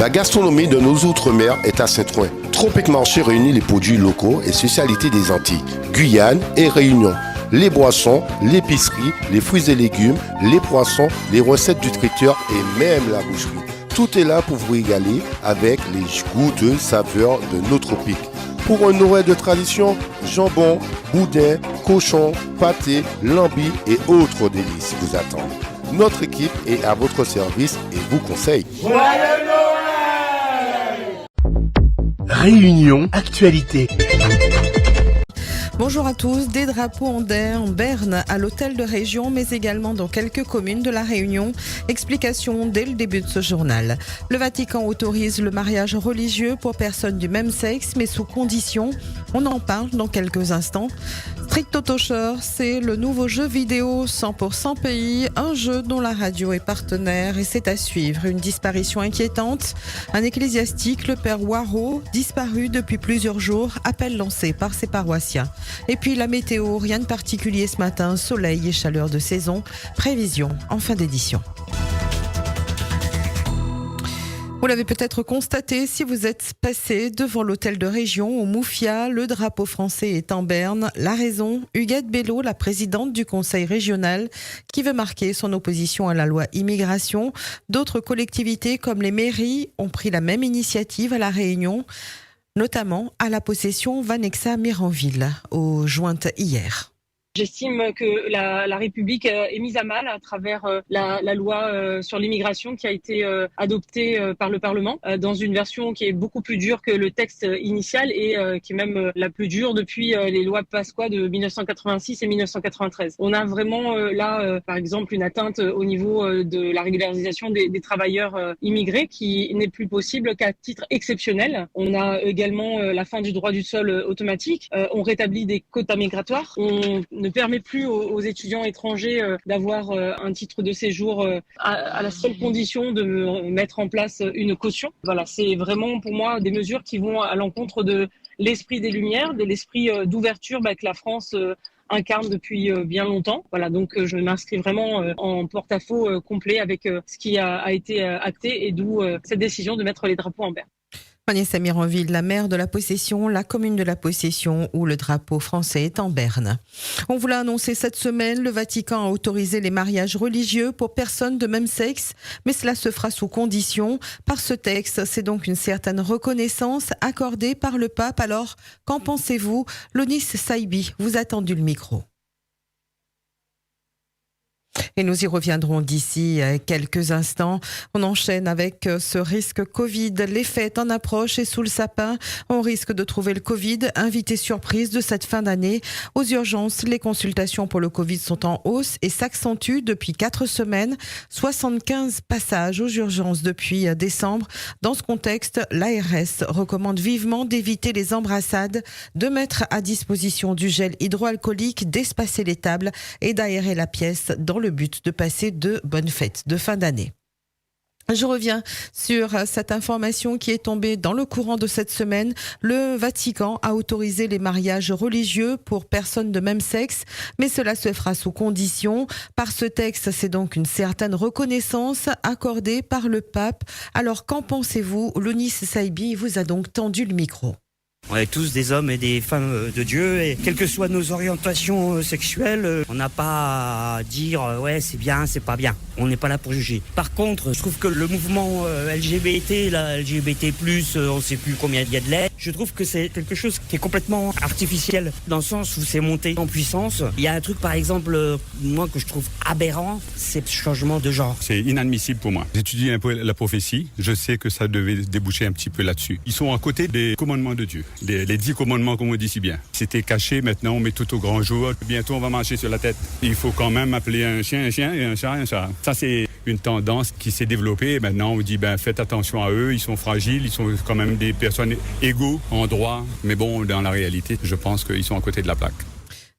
La gastronomie de nos outre-mer est à Saint-Ouen. Tropic Marché réunit les produits locaux et spécialités des Antilles, Guyane et Réunion. Les boissons, l'épicerie, les fruits et légumes, les poissons, les recettes du traiteur et même la boucherie. Tout est là pour vous régaler avec les goûteuses saveurs de nos tropiques. Pour un Noël de tradition, jambon, boudin, cochon, pâté, lambi et autres délices vous attendent. Notre équipe est à votre service et vous conseille. Joyeux Noël! Réunion Actualité. Bonjour à tous, des drapeaux en berne à l'hôtel de région, mais également dans quelques communes de la Réunion. Explication dès le début de ce journal. Le Vatican autorise le mariage religieux pour personnes du même sexe, mais sous condition. On en parle dans quelques instants. Street Totocher, c'est le nouveau jeu vidéo 100% pays, un jeu dont la radio est partenaire et c'est à suivre. Une disparition inquiétante. Un ecclésiastique, le père Waro, disparu depuis plusieurs jours, appel lancé par ses paroissiens. Et puis la météo, rien de particulier ce matin, soleil et chaleur de saison. Prévision en fin d'édition. Vous l'avez peut-être constaté si vous êtes passé devant l'hôtel de région au Moufia, le drapeau français est en berne. La raison, Huguette Bello, la présidente du conseil régional, qui veut marquer son opposition à la loi immigration. D'autres collectivités comme les mairies ont pris la même initiative à La Réunion, notamment à la possession Vannexa Miranville, aux jointes hier. J'estime que la République est mise à mal à travers la loi sur l'immigration qui a été adoptée par le Parlement dans une version qui est beaucoup plus dure que le texte initial et qui est même la plus dure depuis les lois Pasqua de 1986 et 1993. On a vraiment là, par exemple, une atteinte au niveau de la régularisation des travailleurs immigrés qui n'est plus possible qu'à titre exceptionnel. On a également la fin du droit du sol automatique. On rétablit des quotas migratoires. On ne permet plus aux étudiants étrangers d'avoir un titre de séjour à la seule condition de mettre en place une caution. Voilà, c'est vraiment pour moi des mesures qui vont à l'encontre de l'esprit des Lumières, de l'esprit d'ouverture que la France incarne depuis bien longtemps. Voilà, donc je m'inscris vraiment en porte-à-faux complet avec ce qui a été acté et d'où cette décision de mettre les drapeaux en berne. Vannexa Miranville, la maire de la Possession, la commune de la Possession où le drapeau français est en berne. On vous l'a annoncé cette semaine, le Vatican a autorisé les mariages religieux pour personnes de même sexe, mais cela se fera sous condition. Par ce texte, c'est donc une certaine reconnaissance accordée par le pape. Alors, qu'en pensez-vous? Lonis Saïbi vous a tendu le micro. Et nous y reviendrons d'ici quelques instants. On enchaîne avec ce risque Covid. Les fêtes en approche et sous le sapin, on risque de trouver le Covid, invité surprise de cette fin d'année. Aux urgences, les consultations pour le Covid sont en hausse et s'accentuent depuis 4 semaines. 75 passages aux urgences depuis décembre. Dans ce contexte, l'ARS recommande vivement d'éviter les embrassades, de mettre à disposition du gel hydroalcoolique, d'espacer les tables et d'aérer la pièce dans le but de passer de bonnes fêtes de fin d'année. Je reviens sur cette information qui est tombée dans le courant de cette semaine. Le Vatican a autorisé les mariages religieux pour personnes de même sexe, mais cela se fera sous condition. Par ce texte, c'est donc une certaine reconnaissance accordée par le pape. Alors, qu'en pensez-vous? Lonis Saïbi vous a donc tendu le micro. On est tous des hommes et des femmes de Dieu et quelles que soient nos orientations sexuelles, on n'a pas à dire ouais c'est bien, c'est pas bien. On n'est pas là pour juger. Par contre, je trouve que le mouvement LGBT, la LGBT+, on ne sait plus combien il y a de lettres, je trouve que c'est quelque chose qui est complètement artificiel dans le sens où c'est monté en puissance. Il y a un truc par exemple, moi que je trouve aberrant, c'est le changement de genre. C'est inadmissible pour moi. J'étudie un peu la prophétie, je sais que ça devait déboucher un petit peu là-dessus. Ils sont à côté des commandements de Dieu. Les 10 commandements, comme on dit si bien. C'était caché, maintenant on met tout au grand jour. Bientôt on va marcher sur la tête. Il faut quand même appeler un chien et un chat un chat. Ça c'est une tendance qui s'est développée. Maintenant on dit faites attention à eux, ils sont fragiles, ils sont quand même des personnes égaux en droit. Mais bon, dans la réalité, je pense qu'ils sont à côté de la plaque.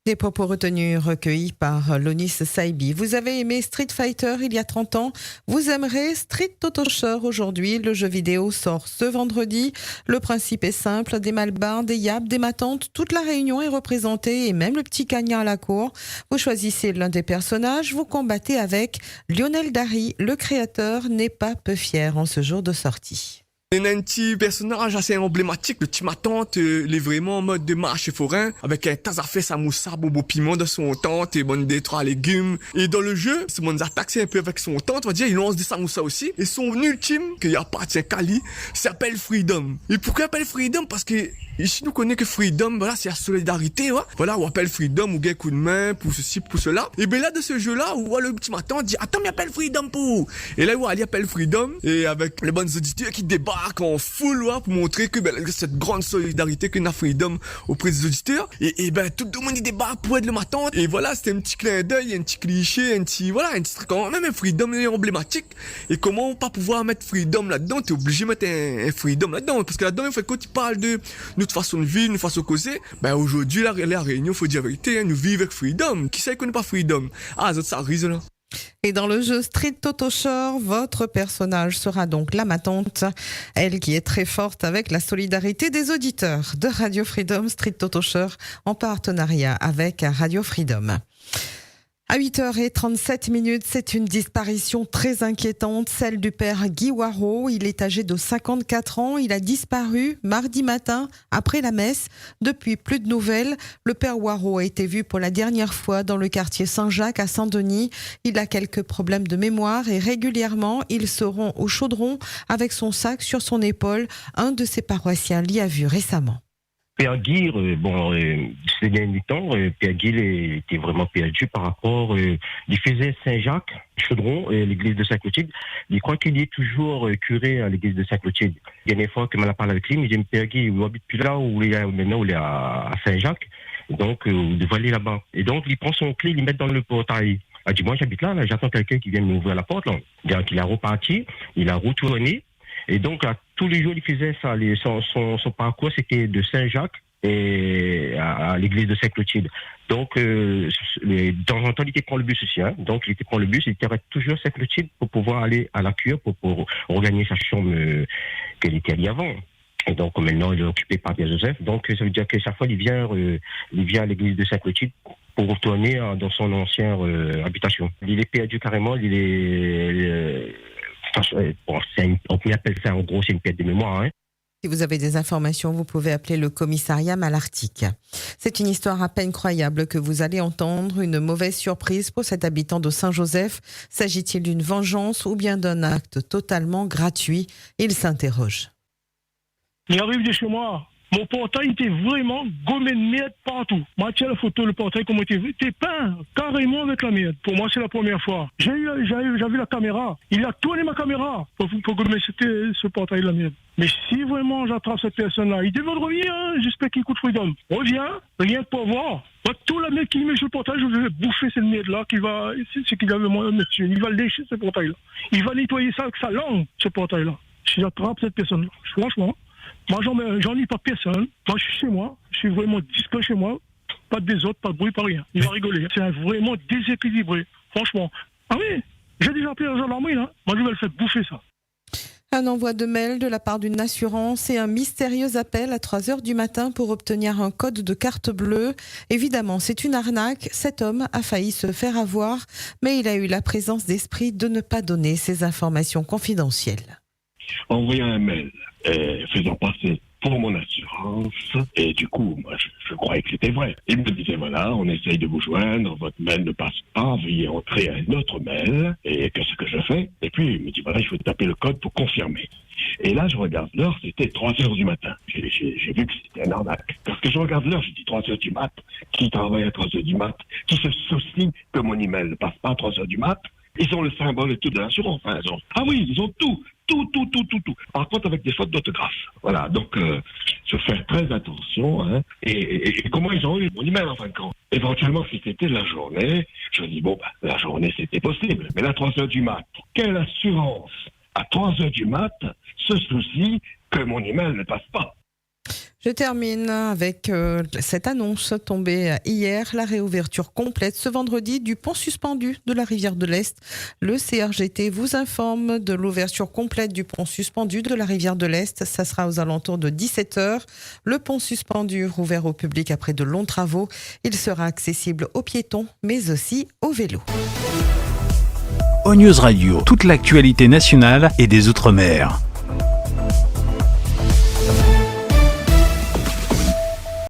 Des propos retenus recueillis par Lonis Saïbi. Vous avez aimé Street Fighter il y a 30 ans, vous aimerez Street Totocher aujourd'hui. Le jeu vidéo sort ce vendredi. Le principe est simple, des malbars, des yaps, des matantes, toute la Réunion est représentée et même le petit Cagnard à la cour. Vous choisissez l'un des personnages, vous combattez avec Lionel Dari. Le créateur n'est pas peu fier en ce jour de sortie. Il y a un petit personnage assez emblématique, le petit ma tante, il est vraiment en mode de marché forain, avec un tas à faire sa moussa, bobo piment dans son tente, et bonne des 3 légumes. Et dans le jeu, c'est mon attaque un peu avec son tente, on va dire, il lance des samoussas aussi. Et son ultime, qui appartient à Kali, s'appelle Freedom. Et pourquoi il appelle Freedom? Parce que ici, nous connaissons que Freedom, voilà, c'est la solidarité, ouais. Voilà, on appelle Freedom, ou gain coup de main, pour ceci, pour cela. Et ben là, de ce jeu-là, où le petit ma tante dit, attends, mais appelle Freedom pour. Et là, il appelle Freedom, et avec les bonnes auditeurs qui débarquent en full, ouais, pour montrer que, cette grande solidarité que n'a Freedom auprès des auditeurs. Et ben, tout le monde y débarque pour être le ma tante. Et voilà, c'était un petit clin d'œil, un petit cliché, un petit truc quand même, un Freedom est emblématique. Et comment pas pouvoir mettre Freedom là-dedans? T'es obligé de mettre un Freedom là-dedans. Parce que là-dedans, en fait, quand tu parles de notre façon de vivre, notre façon de causer, ben, aujourd'hui, la Réunion, faut dire la vérité, hein, nous vivons avec Freedom. Qui sait qu'on n'est pas Freedom? Ah, ça risque là. Et dans le jeu Street Toto Shore, votre personnage sera donc la matante, elle qui est très forte avec la solidarité des auditeurs de Radio Freedom. Street Toto Shore en partenariat avec Radio Freedom. À 8h37, c'est une disparition très inquiétante, celle du père Guy Waro. Il est âgé de 54 ans. Il a disparu mardi matin après la messe. Depuis, plus de nouvelles. Le père Waro a été vu pour la dernière fois dans le quartier Saint-Jacques à Saint-Denis. Il a quelques problèmes de mémoire et régulièrement, il se rend au chaudron avec son sac sur son épaule. Un de ses paroissiens l'y a vu récemment. Père Guy, ces derniers temps, Père Guy était vraiment perdu par rapport, il faisait Saint-Jacques, Chaudron, l'église de Saint-Clotilde. Il croit qu'il est toujours curé à l'église de Saint-Clotilde. Il y a une fois que je m'en parlé avec lui, il me dit, Père Guy, vous habitez plus là, maintenant, il est à Saint-Jacques. Donc, vous devez aller là-bas. Et donc, il prend son clé, il le met dans le portail. Il dit, moi, j'habite là, j'attends quelqu'un qui vient m'ouvrir la porte, là. Donc, il a reparti, il a retourné. Et donc, là, tous les jours, il faisait ça. Son parcours, c'était de Saint-Jacques et à l'église de Saint-Clotilde. Donc, de temps en temps, il était prendre le bus aussi. Hein. Donc, il était prendre le bus, il était toujours à Saint-Clotilde pour pouvoir aller à la cure, pour regagner sa chambre qu'elle était allée avant. Et donc, maintenant, il est occupé par Pierre Joseph. Donc, ça veut dire que chaque fois, il vient à l'église de Saint-Clotilde pour retourner dans son ancienne habitation. Il est perdu carrément, on peut appeler ça en gros, c'est une perte de mémoire. Hein. Si vous avez des informations, vous pouvez appeler le commissariat Malartic. C'est une histoire à peine croyable que vous allez entendre, une mauvaise surprise pour cet habitant de Saint-Joseph. S'agit-il d'une vengeance ou bien d'un acte totalement gratuit? Il s'interroge. Il arrive de chez moi. Mon portail était vraiment gommé de merde partout. Moi, tiens la photo, le portail, comment était peint carrément avec la merde. Pour moi, c'est la première fois. J'ai vu la caméra. Il a tourné ma caméra pour gommer ce portail de la merde. Mais si vraiment j'attrape cette personne-là, il devrait revenir, hein. J'espère qu'il écoute Freedom. Reviens, rien que pour voir. Moi, tout la merde qu'il met sur le portail, je vais bouffer cette merde-là c'est qu'il avait moi, monsieur. Il va lécher ce portail-là. Il va nettoyer ça avec sa langue, ce portail-là. Si j'attrape cette personne-là, franchement. Moi, j'en ai pas personne. Moi, je suis chez moi. Je suis vraiment discret chez moi. Pas de désordre, pas de bruit, pas rien. Il va rigoler. C'est vraiment déséquilibré. Franchement. Ah oui, j'ai déjà appelé la gendarmerie, là. Moi, je vais le faire bouffer, ça. Un envoi de mail de la part d'une assurance et un mystérieux appel à 3h du matin pour obtenir un code de carte bleue. Évidemment, c'est une arnaque. Cet homme a failli se faire avoir, mais il a eu la présence d'esprit de ne pas donner ses informations confidentielles. Envoyer un mail faisant passer pour mon assurance, et du coup, moi, je croyais que c'était vrai. Il me disait, voilà, on essaye de vous joindre, votre mail ne passe pas, veuillez entrer un autre mail, et qu'est-ce que je fais? Et puis, il me dit, voilà, il faut taper le code pour confirmer. Et là, je regarde l'heure, c'était 3h du matin. J'ai vu que c'était un arnaque. Parce que je regarde l'heure, je dis 3h du mat, qui travaille à 3h du mat, qui se soucie que mon email ne passe pas à 3h du mat. Ils ont le symbole et tout de l'assurance. Hein, ah oui, ils ont tout. Par contre, avec des fautes d'orthographe. Voilà, donc, je fais très attention. Hein, et comment ils ont eu mon email en fin de compte? Éventuellement, si c'était la journée, je dis, bon, la journée, c'était possible. Mais là, 3h du mat, quelle assurance à 3h du mat se soucie que mon email ne passe pas? Je termine avec cette annonce tombée hier, la réouverture complète ce vendredi du pont suspendu de la rivière de l'Est. Le CRGT vous informe de l'ouverture complète du pont suspendu de la rivière de l'Est. Ça sera aux alentours de 17h. Le pont suspendu rouvert au public après de longs travaux. Il sera accessible aux piétons, mais aussi aux vélos. ONews Radio, toute l'actualité nationale et des Outre-mer.